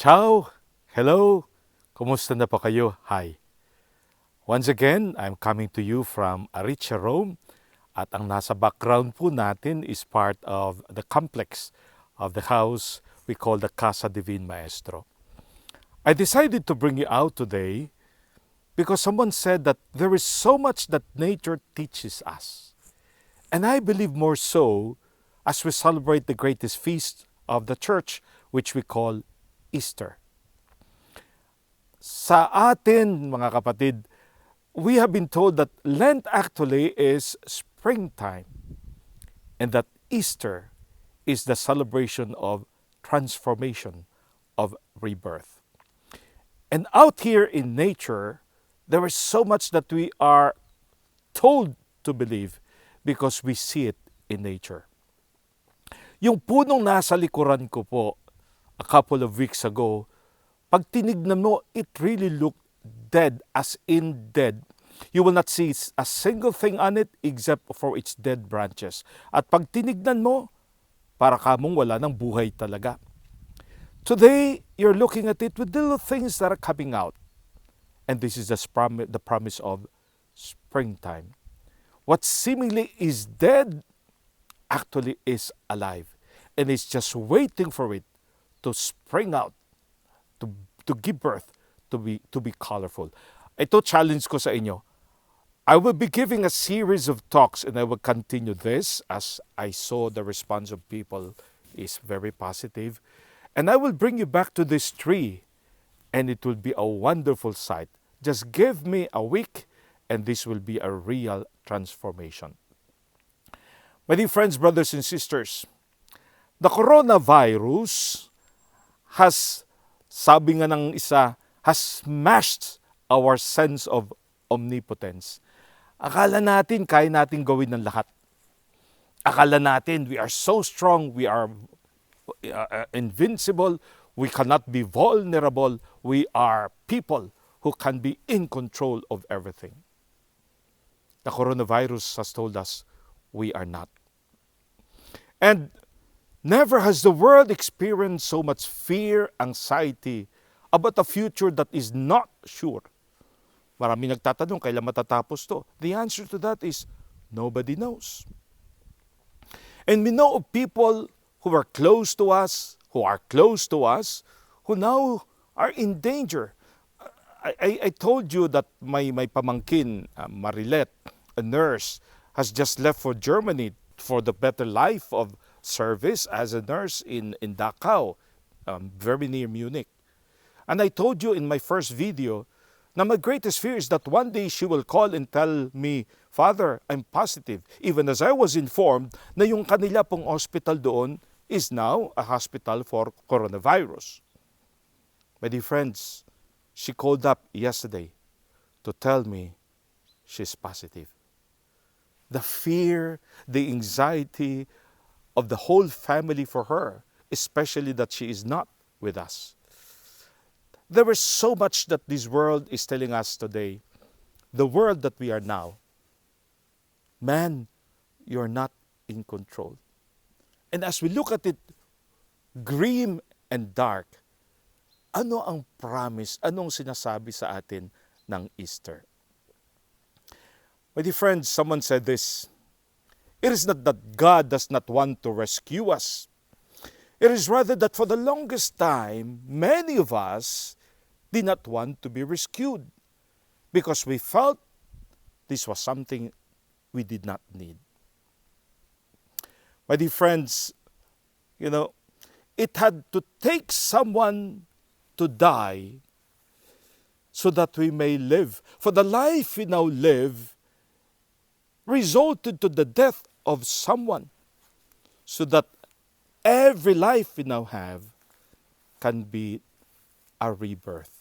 Ciao! Hello! Kumusta na po kayo? Hi! Once again, I'm coming to you from Aricia, Rome. At ang nasa background po natin is part of the complex of the house we call the Casa Divin Maestro. I decided to bring you out today because someone said that there is so much that nature teaches us. And I believe more so as we celebrate the greatest feast of the church, which we call Easter. Sa atin, mga kapatid, we have been told that Lent actually is springtime and that Easter is the celebration of transformation, of rebirth. And out here in nature, there is so much that we are told to believe because we see it in nature. Yung punong nasa likuran ko po a couple of weeks ago, pag tinignan mo, it really looked dead, as in dead. You will not see a single thing on it except for its dead branches. At pag tinignan mo, para kamong wala ng buhay talaga. Today, you're looking at it with little things that are coming out. And this is the promise of springtime. What seemingly is dead actually is alive. And it's just waiting for it to spring out, to give birth, to be colorful. Ito challenge ko sa inyo. I will be giving a series of talks and I will continue this as I saw the response of people is very positive. And I will bring you back to this tree and it will be a wonderful sight. Just give me a week and this will be a real transformation. My dear friends, brothers and sisters, the coronavirus has, sabi nga ng isa, has smashed our sense of omnipotence. Akala natin kaya natin gawin ng lahat. Akala natin we are so strong, we are invincible, we cannot be vulnerable, we are people who can be in control of everything. The coronavirus has told us we are not. And never has the world experienced so much fear, anxiety about a future that is not sure. Marami nagtatanong, kailan matatapos to? The answer to that is, nobody knows. And we know of people who are close to us, who now are in danger. I told you that my pamangkin, Marilet, a nurse, has just left for Germany for the better life of service as a nurse in Dachau, very near Munich. And I told you in my first video, na my greatest fear is that one day she will call and tell me, Father, I'm positive. Even as I was informed na yung kanila pong hospital doon is now a hospital for coronavirus. My dear friends, she called up yesterday to tell me she's positive. The fear, the anxiety of the whole family for her, especially that she is not with us. There is so much that this world is telling us today. The world that we are now. Man, you're not in control. And as we look at it, grim and dark, ano ang promise, anong sinasabi sa atin ng Easter? My dear friends, someone said this, it is not that God does not want to rescue us. It is rather that for the longest time, many of us did not want to be rescued because we felt this was something we did not need. My dear friends, it had to take someone to die so that we may live. For the life we now live resulted to the death of someone so that every life we now have can be a rebirth.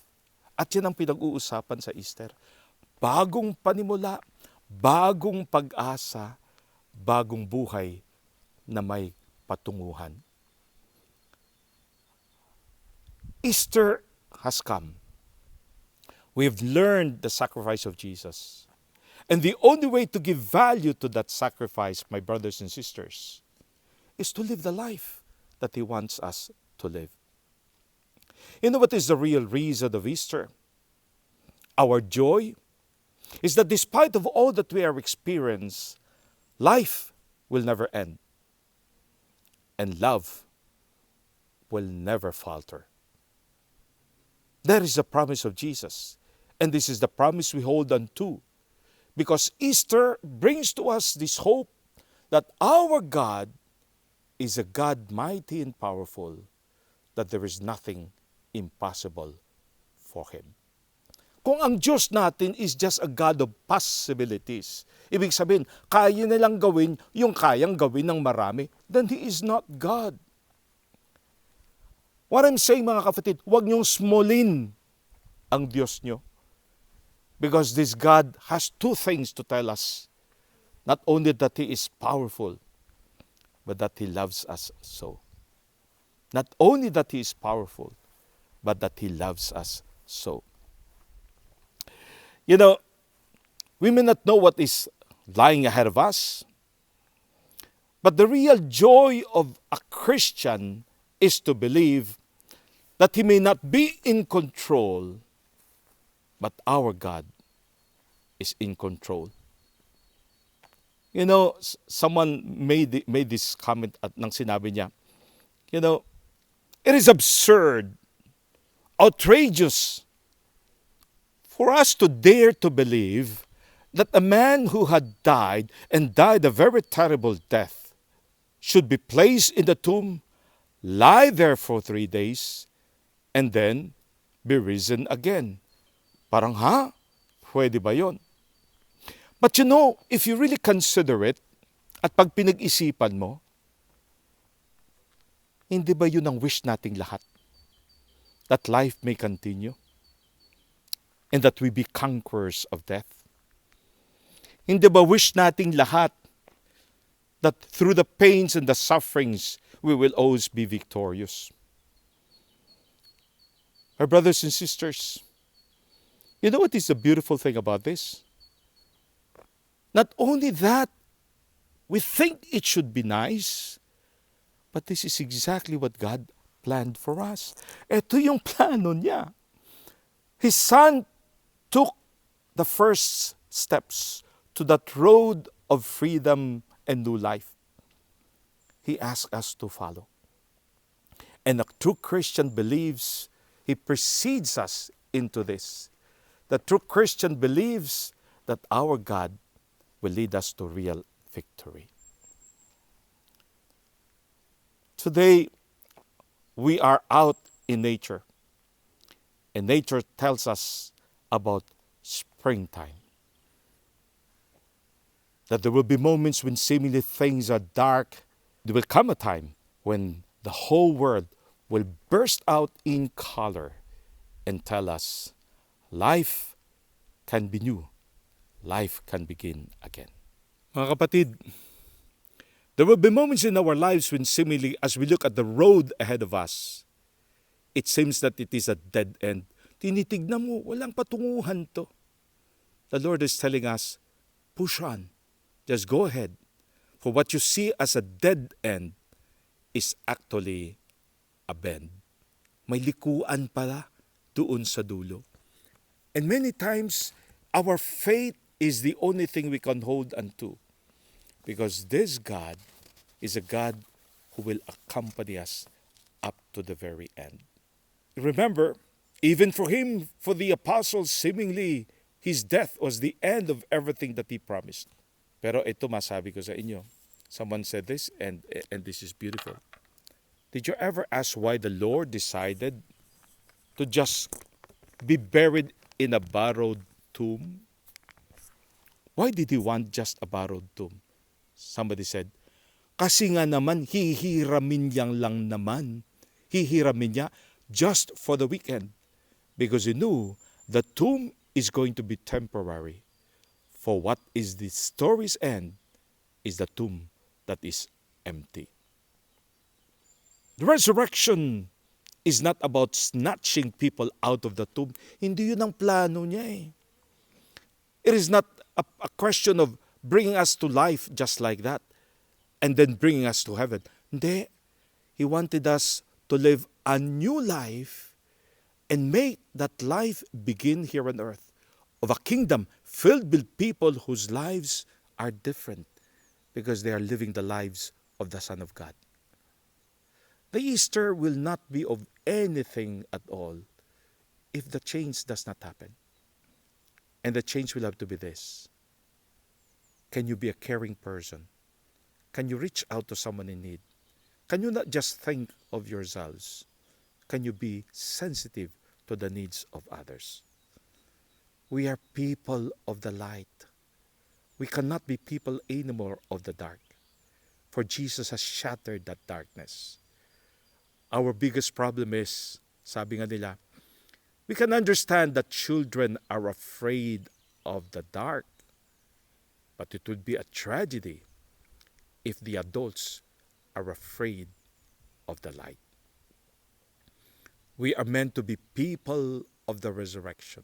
At yan ang pinag-uusapan sa Easter. Bagong panimula, bagong pag-asa, bagong buhay na may patunguhan. Easter has come. We have learned the sacrifice of Jesus. And the only way to give value to that sacrifice, my brothers and sisters, is to live the life that He wants us to live. You know what is the real reason of Easter? Our joy is that despite of all that we have experienced, life will never end. And love will never falter. That is the promise of Jesus. And this is the promise we hold on to. Because Easter brings to us this hope that our God is a God mighty and powerful, that there is nothing impossible for Him. Kung ang Diyos natin is just a God of possibilities, ibig sabihin, kaya nilang gawin yung kayang gawin ng marami, then He is not God. What I'm saying, mga kapatid, huwag niyong smallin ang Diyos niyo. Because this God has two things to tell us. Not only that He is powerful, but that He loves us so. Not only that He is powerful, but that He loves us so. You know, we may not know what is lying ahead of us, but the real joy of a Christian is to believe that he may not be in control, but our God is in control. You know, someone made this comment at nang sinabi niya, you know, it is absurd, outrageous for us to dare to believe that a man who had died and died a very terrible death should be placed in the tomb, lie there for 3 days, and then be risen again. Parang, ha? Pwede ba yun? But you know, if you really consider it, at pag pinag-isipan mo, hindi ba yun ang wish nating lahat? That life may continue? And that we be conquerors of death? Hindi ba wish nating lahat that through the pains and the sufferings, we will always be victorious? Our brothers and sisters, you know what is the beautiful thing about this? Not only that, we think it should be nice, but this is exactly what God planned for us. Ito yung plano niya. His Son took the first steps to that road of freedom and new life. He asked us to follow. And a true Christian believes, he precedes us into this. The true Christian believes that our God will lead us to real victory. Today, we are out in nature. And nature tells us about springtime. That there will be moments when seemingly things are dark. There will come a time when the whole world will burst out in color and tell us, life can be new. Life can begin again. Mga kapatid, there will be moments in our lives when seemingly as we look at the road ahead of us, it seems that it is a dead end. Tinitignan mo, walang patunguhan to. The Lord is telling us, push on. Just go ahead. For what you see as a dead end is actually a bend. May likuan pala doon sa dulo. And many times, our faith is the only thing we can hold onto. Because this God is a God who will accompany us up to the very end. Remember, even for him, for the apostles, seemingly, his death was the end of everything that he promised. Pero ito masabi ko sa inyo. Someone said this, and this is beautiful. Did you ever ask why the Lord decided to just be buried in a borrowed tomb? Why did he want just a borrowed tomb? Somebody said, kasi nga naman, hihiramin niyang lang naman. Hihiramin niya just for the weekend. Because he knew the tomb is going to be temporary. For what is the story's end is the tomb that is empty. The resurrection is not about snatching people out of the tomb. Hindi yun ang plano niya eh. It is not a question of bringing us to life just like that and then bringing us to heaven. Hindi. He wanted us to live a new life and make that life begin here on earth, of a kingdom filled with people whose lives are different because they are living the lives of the Son of God. The Easter will not be of anything at all if the change does not happen. And the change will have to be this. Can you be a caring person? Can you reach out to someone in need? Can you not just think of yourselves? Can you be sensitive to the needs of others? We are people of the light. We cannot be people anymore of the dark. For Jesus has shattered that darkness. Our biggest problem is, sabi nga nila, we can understand that children are afraid of the dark. But it would be a tragedy if the adults are afraid of the light. We are meant to be people of the resurrection.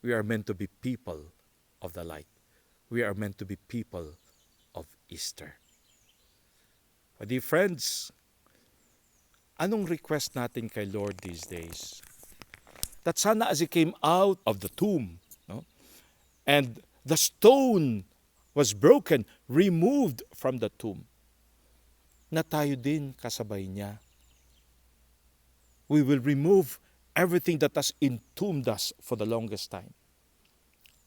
We are meant to be people of the light. We are meant to be people of Easter. My dear friends, anong request natin kay Lord these days? That sana as He came out of the tomb, no? And the stone was broken, removed from the tomb, na tayo din kasabay niya. We will remove everything that has entombed us for the longest time.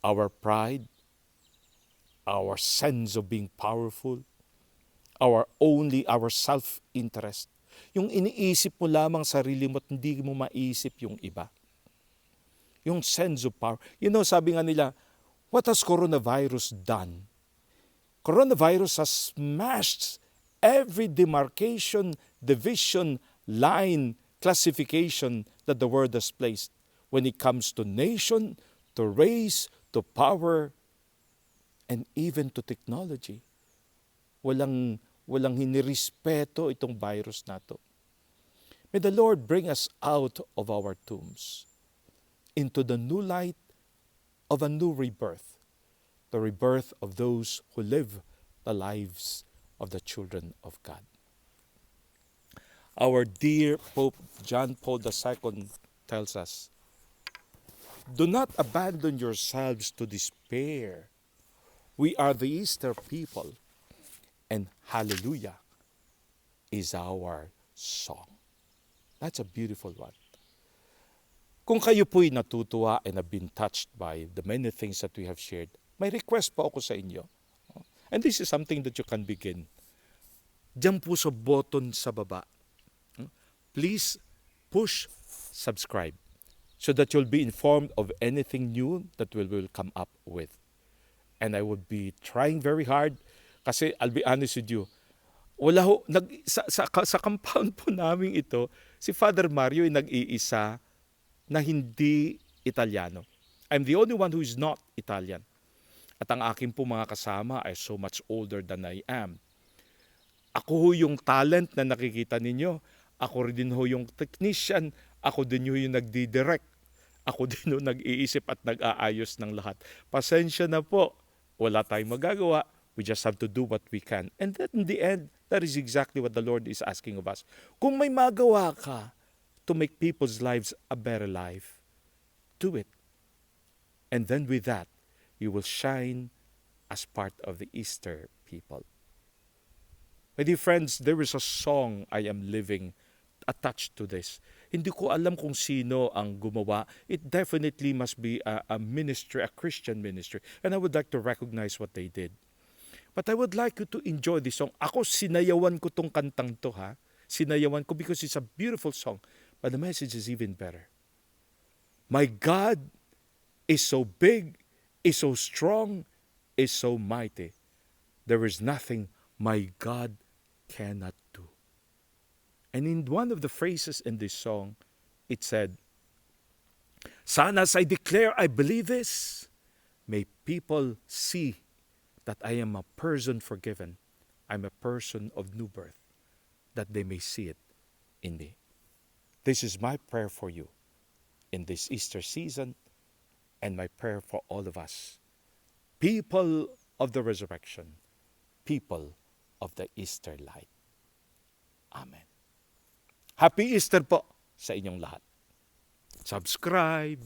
Our pride, our sense of being powerful, our self-interest. Yung iniisip mo lamang sarili mo at hindi mo maisip yung iba. Yung sense of power. You know, sabi nga nila, what has coronavirus done? Coronavirus has smashed every demarcation, division, line, classification that the world has placed when it comes to nation, to race, to power, and even to technology. Walang hinirespeto itong virus na to. May the Lord bring us out of our tombs into the new light of a new rebirth, the rebirth of those who live the lives of the children of God. Our dear Pope John Paul II tells us, do not abandon yourselves to despair. We are the Easter people, and hallelujah is our song. That's a beautiful one. Kung kayo po'y natutuwa and have been touched by the many things that we have shared, may request po ako sa inyo. And this is something that you can begin. Diyan po sa button sa baba. Please push subscribe so that you'll be informed of anything new that we will come up with. And I would be trying very hard kasi I'll be honest with you, wala ho, sa compound po namin ito, si Father Mario ay nag-iisa na hindi Italiano. I'm the only one who is not Italian. At ang aking po mga kasama ay so much older than I am. Ako ho yung talent na nakikita ninyo. Ako rin din ho yung technician. Ako din ho yung nagdi-direct. Ako din ho nag-iisip at nag-aayos ng lahat. Pasensya na po. Wala tayong magagawa. We just have to do what we can. And then in the end, that is exactly what the Lord is asking of us. Kung may magawa ka to make people's lives a better life, do it. And then with that, you will shine as part of the Easter people. My dear friends, there is a song I am living attached to this. Hindi ko alam kung sino ang gumawa. It definitely must be a ministry, a Christian ministry. And I would like to recognize what they did. But I would like you to enjoy this song. Ako, sinayawan ko tong kantang to, ha? Sinayawan ko because it's a beautiful song. But the message is even better. My God is so big, is so strong, is so mighty. There is nothing my God cannot do. And in one of the phrases in this song, it said, Sana as I declare I believe this, may people see that I am a person forgiven. I'm a person of new birth, that they may see it in me. This is my prayer for you in this Easter season and my prayer for all of us. People of the resurrection, people of the Easter light. Amen. Happy Easter po sa inyong lahat. subscribe.